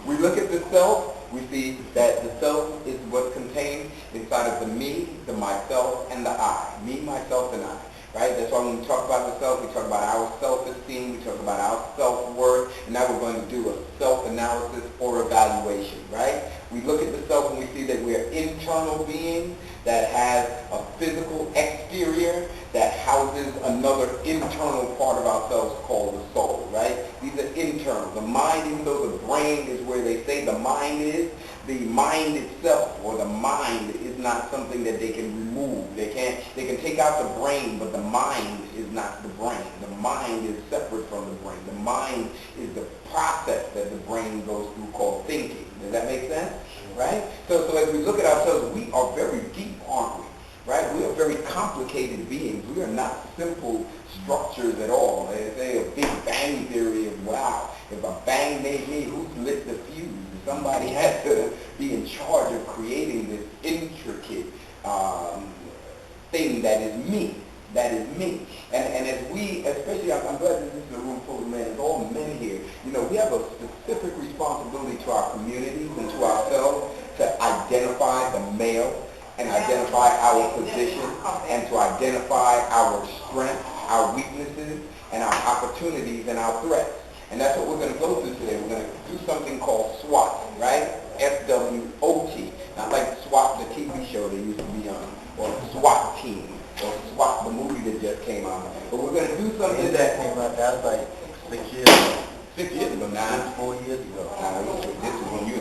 We look at the self, we see that the self is what's contained inside of the me, the myself, and the I. Me, myself, and I. Right? That's why when we talk about the self, we talk about our self-esteem, we talk about our self-worth, and now we're going to do a self-analysis or evaluation, right? We look at the self and we see that we're internal beings that has a physical exterior that houses another internal part of ourselves called the soul, right? These are internal. The mind, even though the brain is where they say the mind is, the mind itself or the mind is not something that they can remove. They can take out the brain, but the mind is not the brain. The mind is separate from the brain. The mind is the process that the brain goes through called thinking. Does that make sense? Right? So as we look at ourselves, we are very deep, aren't we? Right? We are very complicated beings. We are not simple structures at all. They say a Big Bang theory of, wow, if a bang made me, who's lit the fuse? Somebody has to be in charge of creating this intricate thing that is me. That is me. And as we, especially, I'm glad that this is a room full of men, it's all men here, you know, we have a specific responsibility to our communities and to ourselves to identify the male and identify our position and to identify our strengths, our weaknesses, and our opportunities and our threats. And that's what we're going to go through today. We're going to do something called SWOT, right? SWOT. Not like SWAT, the TV show they used to be on, or SWAT team, or SWAT, the movie that just came out. But we're going to do something that came out, that was like 6 years ago. 6 years ago now. 4 years ago. This is when you